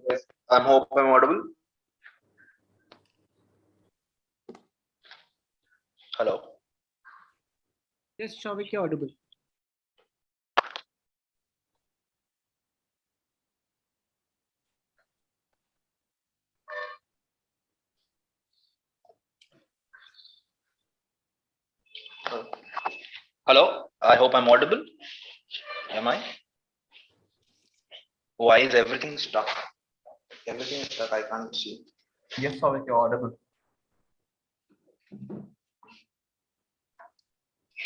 Yes, I hope I'm audible. Hello. Yes, Shavik, you're audible. Hello. I hope I'm audible. Am I? Why is everything stuck? Everything is stuck. I can't see. Yes, Souvik, you're audible.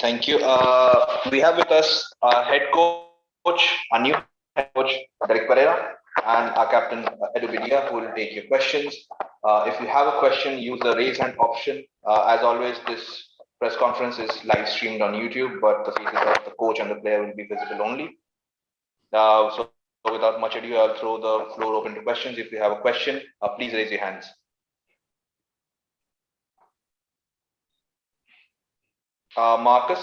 Thank you. We have with us our head coach, our new head coach, Derrick Pereira, and our captain, Bedia, who will take your questions. If you have a question, use the raise hand option. As always, this press conference is live streamed on YouTube, but the faces of the coach and the player will be visible only. So without much ado, I'll throw the floor open to questions. If you have a question, please raise your hands. Marcus?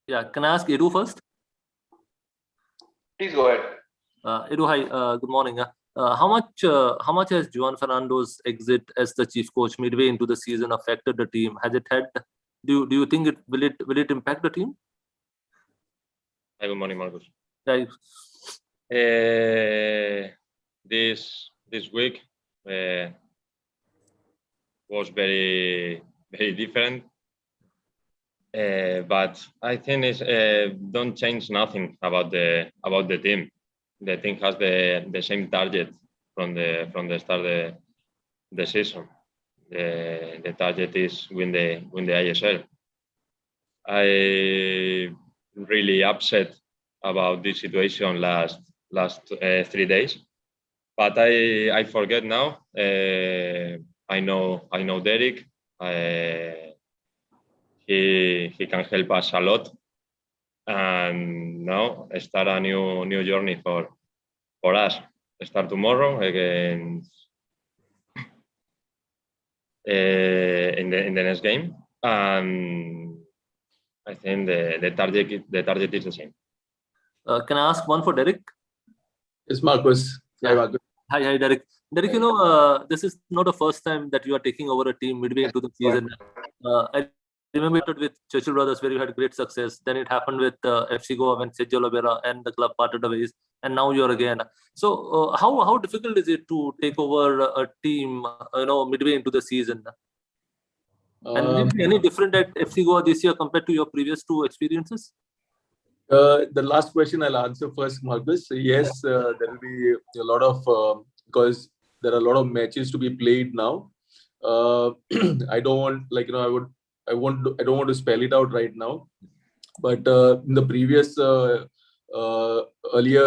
Yeah, can I ask Edu first? Please go ahead. Edu, hi, good morning. How much has Juan Fernando's exit as the chief coach midway into the season affected the team? Has it had? Do you think it will it impact the team? Hi, good morning, Marcus. Yeah. This week was very different, but I think it's don't change nothing about the team. The team has the same target from the start of the season. The target is win the ISL. I really upset about this situation last 3 days, but I forget now. I know Derrick. He can help us a lot, and now start a new journey for us. Start tomorrow against in the next game, and I think the target is the same. Can I ask one for Derrick? Yes, Marcus. Yeah. Hi, Marcus. Hi, Derrick. Derrick, this is not the first time that you are taking over a team midway into the season. I remember it with Churchill Brothers, where you had great success. Then it happened with FC Goa when Sergio Lovera and the club parted ways, and now you're again. So, how difficult is it to take over a team, midway into the season? And will it be any different at FC Goa this year compared to your previous two experiences? The last question I'll answer first, Marcus. Yes, there will be a lot of because there are a lot of matches to be played now. I don't want I don't want to spell it out right now, but in the previous earlier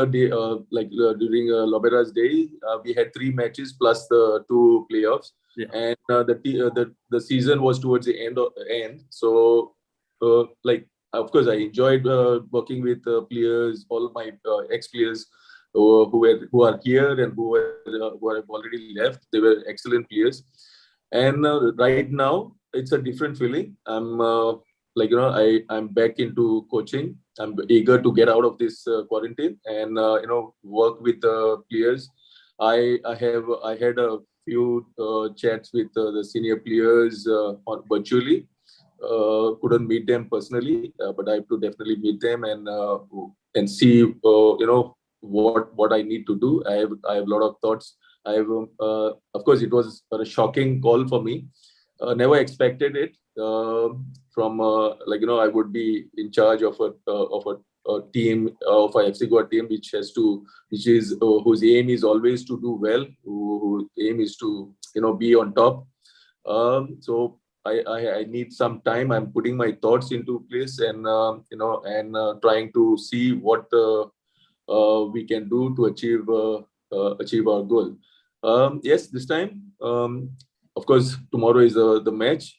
day, during Lobera's day, we had 3 matches plus the 2 playoffs, and the season was towards the end. So of course, I enjoyed working with players, all my ex-players who are here and who have already left. They were excellent players, and right now it's a different feeling. I'm I'm back into coaching. I'm eager to get out of this quarantine and work with players. I had a few chats with the senior players virtually. Couldn't meet them personally, but I have to definitely meet them and see what I need to do. I have a lot of thoughts. I have of course it was a shocking call for me. Never expected it from I would be in charge of a team of a FC Goa team whose aim is always to do well, whose aim is to be on top. So I need some time. I'm putting my thoughts into place and trying to see what we can do to achieve our goal. Yes, this time, of course, tomorrow is the match.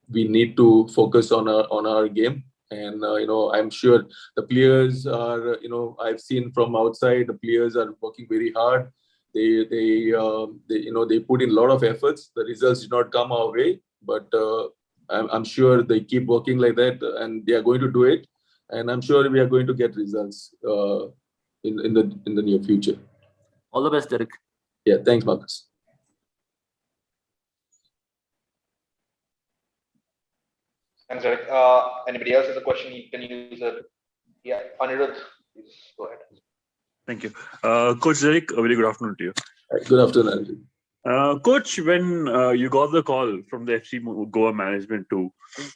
We need to focus on our game, and I'm sure the players are. I've seen from outside, the players are working very hard. They put in a lot of efforts. The results did not come our way, but I'm sure they keep working like that, and they are going to do it. And I'm sure we are going to get results. in the near future. All the best, Derrick. Yeah, thanks, Marcus. Thanks, Derrick. Anybody else has a question? You can use it. Yeah, Anirudh, please go ahead. Thank you. Coach Derrick, a very good afternoon to you. Good afternoon. Coach, when you got the call from the FC Goa management to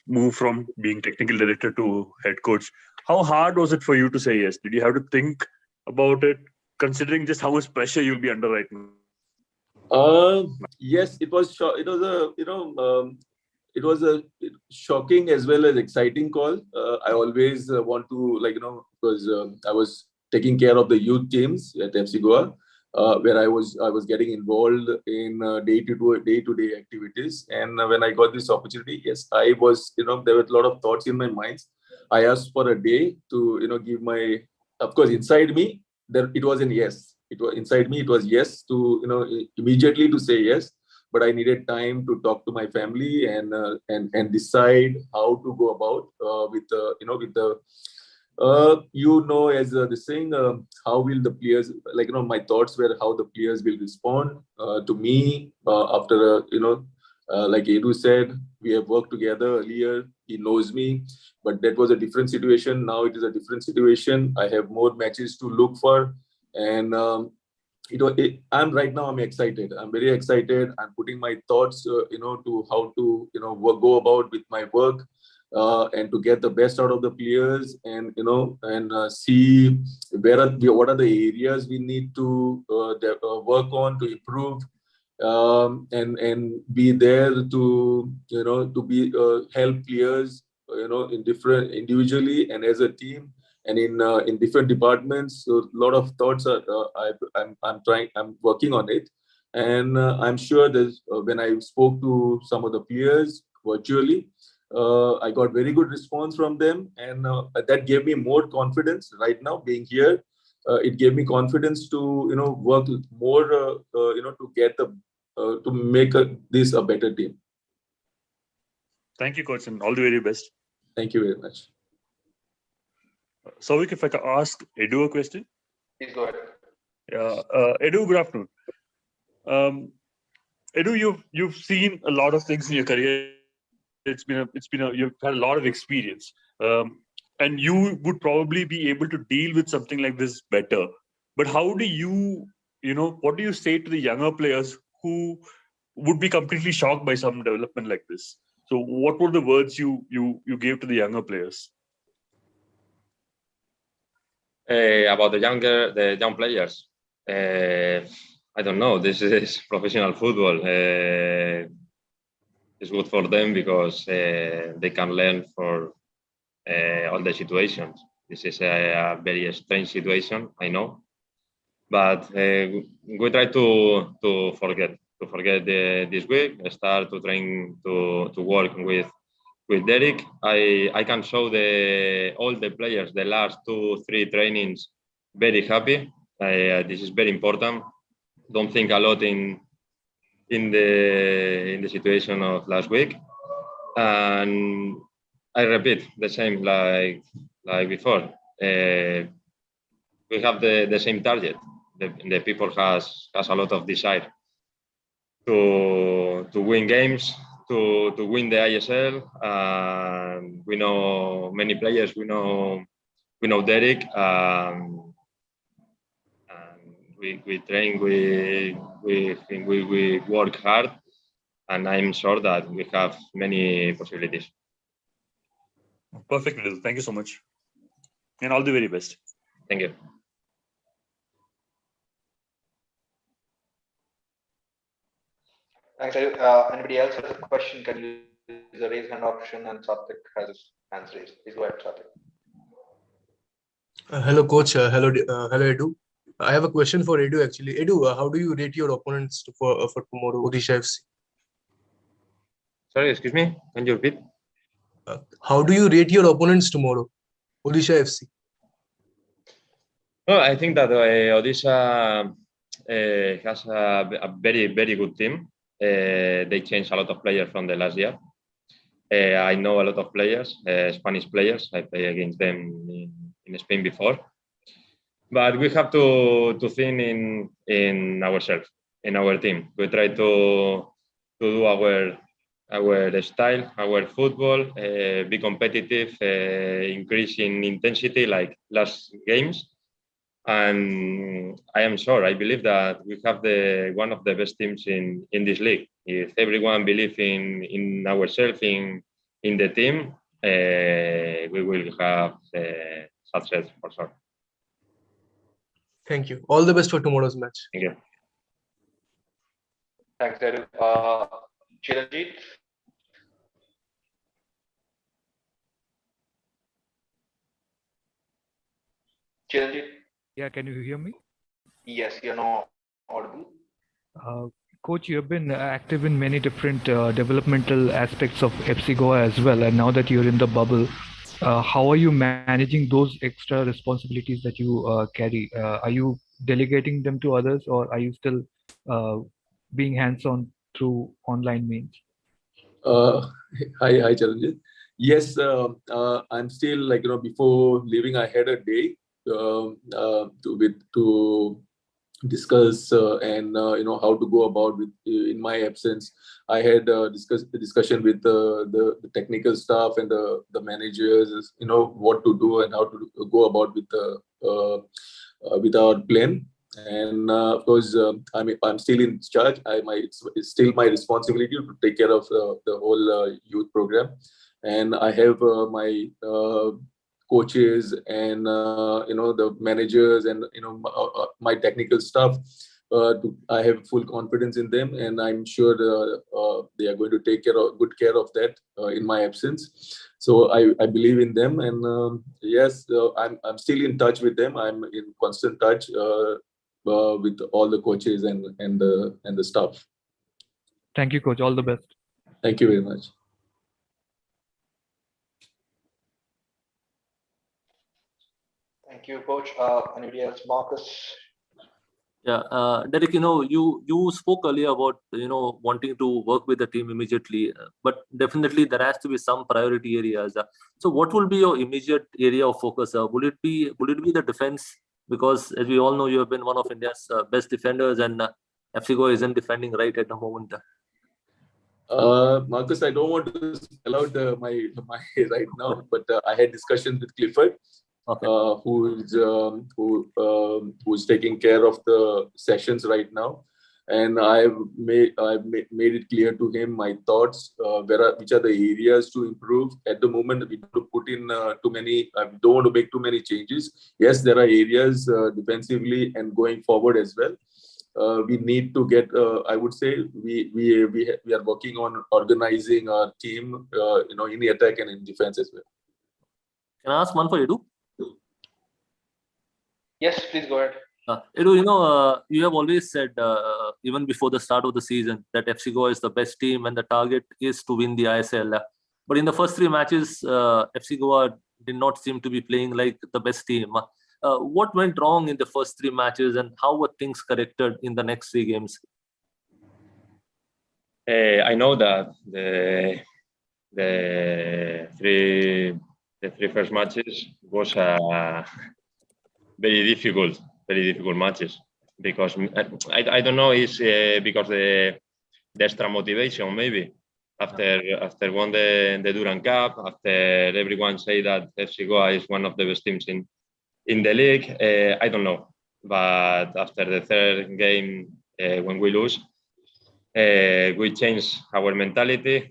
move from being technical director to head coach, how hard was it for you to say yes? Did you have to think about it, considering just how much pressure you'll be under right now? Yes, it was. It was a it was a shocking as well as exciting call. I always want to because I was taking care of the youth teams at FC Goa. Where I was getting involved in day-to-day activities, and when I got this opportunity, yes, I was there were a lot of thoughts in my mind. I asked for a day to give my, of course, inside me there it was an yes. It was inside me. It was yes to immediately to say yes, but I needed time to talk to my family and decide how to go about with the as the saying, how will the players, my thoughts were how the players will respond to me after, like Edu said, we have worked together earlier. He knows me, but that was a different situation. Now it is a different situation. I have more matches to look for. And I'm excited. I'm very excited. I'm putting my thoughts, to how to, go about with my work. And to get the best out of the players, and see what are the areas we need to work on to improve, and be there to to be help players in different individually and as a team and in different departments. So a lot of thoughts are I'm working on it, and I'm sure that when I spoke to some of the players virtually, I got very good response from them, and that gave me more confidence. Right now, being here, it gave me confidence to work more, to get to make this a better team. Thank you, Coach, and all the very best. Thank you very much. Souvik, if I could ask Edu a question. Please go ahead. Yeah, Edu, good afternoon. Edu, you've seen a lot of things in your career. You've had a lot of experience, and you would probably be able to deal with something like this better. But how do you what do you say to the younger players who would be completely shocked by some development like this? So what were the words you gave to the younger players? About the young players, I don't know. This is professional football. It's good for them because they can learn for all the situations. This is a very strange situation, I know, but we try to forget this week. Start to train to work with Derrick. I can show all the players the last 2-3 trainings very happy. This is very important. Don't think a lot in the situation of last week, and I repeat the same like before. We have the same target. The people has a lot of desire to win games, to win the ISL. We know many players. We know Derrick. We train, we work hard, and I'm sure that we have many possibilities. Perfect. Thank you so much, and all the very best. Thank you. Thanks. Anybody else has a question? Can you use the raise hand option? And Satvik has his hands raised. Please go ahead, Satvik. Hello, Coach. Hello, Edu. I have a question for Edu, actually. Edu, how do you rate your opponents for tomorrow, Odisha FC? Sorry, excuse me. Can you repeat? How do you rate your opponents tomorrow, Odisha FC? Well, I think that Odisha has a very, very good team. They changed a lot of players from the last year. I know a lot of players, Spanish players. I played against them in Spain before. but we have to think in ourselves, in our team. We try to do our style, our football, be competitive, increase in intensity like last games. And I am sure, I believe that we have one of the best teams in this league. If everyone believes in ourselves, in the team, we will have success for sure. Thank you. All the best for tomorrow's match. Thank you. Thanks, Edu. Chiranjeet? Chiranjeet? Yeah, can you hear me? Yes, you're not audible. Coach, you have been active in many different developmental aspects of FC Goa as well. And now that you're in the bubble, how are you managing those extra responsibilities that you carry? Are you delegating them to others, or are you still being hands-on through online means? Uh, hi, Charanjit. Yes, I'm still like before leaving, I had a day to discuss and how to go about with in my absence. I had discussed the discussion with the technical staff and the managers, what to do and how to go about with our plan. And of course, I'm still in charge. It's still my responsibility to take care of the whole youth program, and I have my coaches and the managers and my technical staff. I have full confidence in them, and I'm sure they are going to take good care of that in my absence. So I believe in them, and yes, I'm still in touch with them. I'm in constant touch with all the coaches and the staff. Thank you, Coach. All the best. Thank you very much. Thank you, Coach. Anybody else? Marcus? Yeah, Derrick, you spoke earlier about wanting to work with the team immediately, but definitely there has to be some priority areas. So, what will be your immediate area of focus? Would it be the defense? Because as we all know, you have been one of India's best defenders, and FC Goa isn't defending right at the moment. Marcus, I don't want to spell out my right now, but I had discussions with Clifford. Okay. Who's taking care of the sessions right now, and I've made it clear to him my thoughts, which are the areas to improve. At the moment, we don't put in too many. Don't want to make too many changes. Yes, there are areas defensively and going forward as well. We need to get. I would say we are working on organizing our team, in the attack and in defense as well. Can I ask one for you? Yes, please go ahead. Edu, you have always said, even before the start of the season, that FC Goa is the best team and the target is to win the ISL. But in the first 3 matches, FC Goa did not seem to be playing like the best team. What went wrong in the first 3 matches, and how were things corrected in the next 3 games? I know that the three first matches was very difficult matches, because I don't know, it's because the extra motivation maybe after won the Durand Cup, after everyone say that FC Goa is one of the best teams in the league. I don't know, but after the 3rd game, when we lose, we changed our mentality.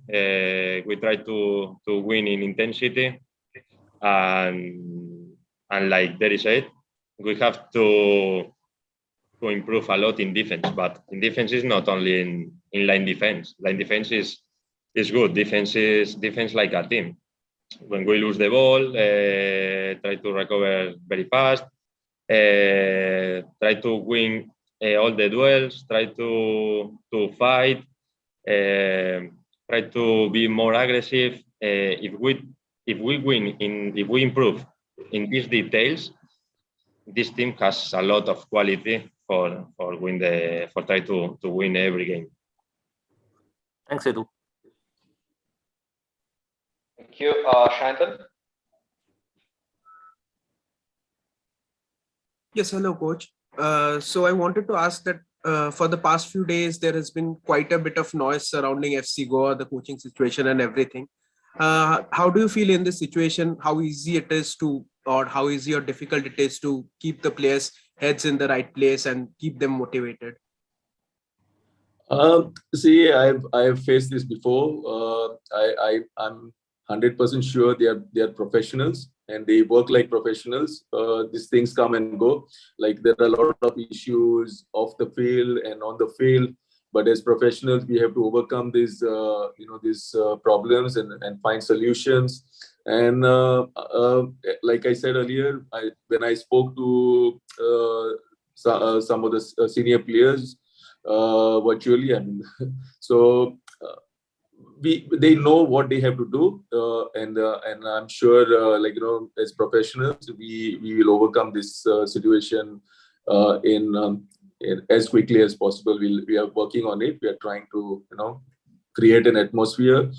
We try to win in intensity, and like Derrick said, we have to improve a lot in defense. But in defense is not only in line defense. Line defense is good. Defense is defense like a team. When we lose the ball, try to recover very fast, try to win all the duels, try to fight, try to be more aggressive. If we improve in these details, this team has a lot of quality for try to win every game. Thanks, Edu. Thank you, Shantan. Yes, hello, coach. So I wanted to ask that for the past few days, there has been quite a bit of noise surrounding FC Goa, the coaching situation and everything. How do you feel in this situation? How easy it is to, or how easy or difficult it is to keep the players' heads in the right place and keep them motivated? See, I've faced this before. I'm 100% sure they are professionals and they work like professionals. These things come and go. Like there are a lot of issues off the field and on the field, but as professionals, we have to overcome these problems and find solutions. And like I said earlier, when I spoke to some of the senior players virtually. I mean, so they know what they have to do, and I'm sure, as professionals, we will overcome this situation in as quickly as possible. We are working on it. We are trying to create an atmosphere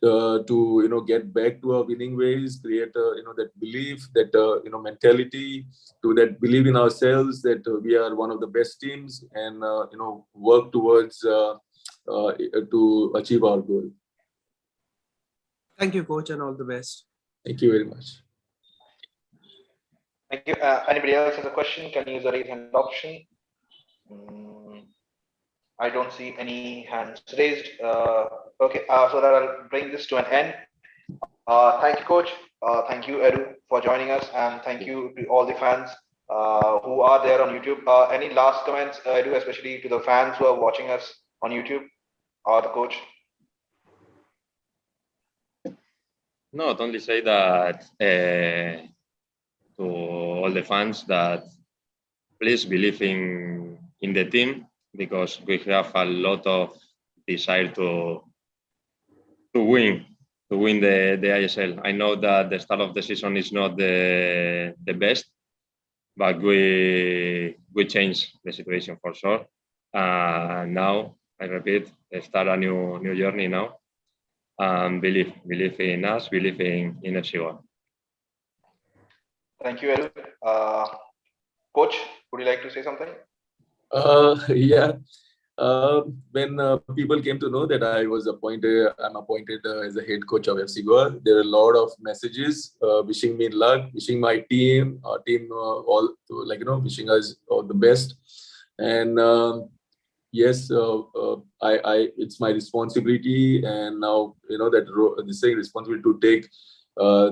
to get back to our winning ways, create that belief, that mentality, to that believe in ourselves that we are one of the best teams, and work towards to achieve our goal. Thank you, coach, and all the best. Thank you very much. Thank you. Anybody else has a question? Can use the raise hand option. I don't see any hands raised. Okay, so that I'll bring this to an end. Thank you, coach. Thank you, Edu, for joining us, and thank you to all the fans who are there on YouTube. Any last comments, Edu, especially to the fans who are watching us on YouTube, or the coach? No, I'd only say that to all the fans that please believe in the team, because we have a lot of desire to win the ISL. I know that the start of the season is not the best, but we change the situation for sure. Now, I repeat, start a new journey now. Believe in us, believe in FC. Thank you, Edu. Coach, would you like to say something? Yeah. When people came to know that I'm appointed as a head coach of FC Goa, there are a lot of messages wishing me luck, wishing my team, our team, wishing us all the best. And yes, it's my responsibility, and now the same responsibility to take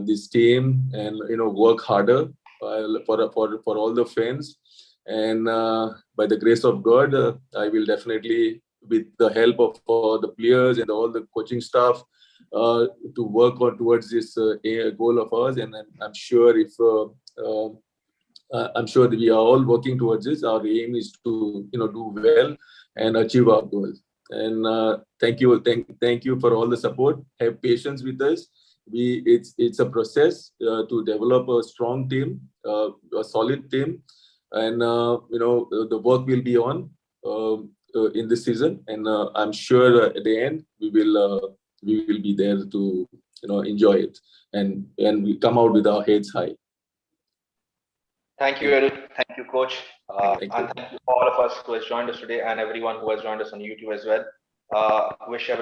this team and work harder for all the fans. And by the grace of God, I will definitely, with the help of the players and all the coaching staff, to work on towards this goal of ours. And I'm sure I'm sure that we are all working towards this. Our aim is to do well and achieve our goals. And thank you for all the support. Have patience with us. It's a process to develop a strong team, a solid team. And the work will be on in this season, and I'm sure at the end we will be there to enjoy it, and we come out with our heads high. Thank you, Edu. Thank you, coach. Thank you. And thank you all of us who has joined us today, and everyone who has joined us on YouTube as well. Wish everyone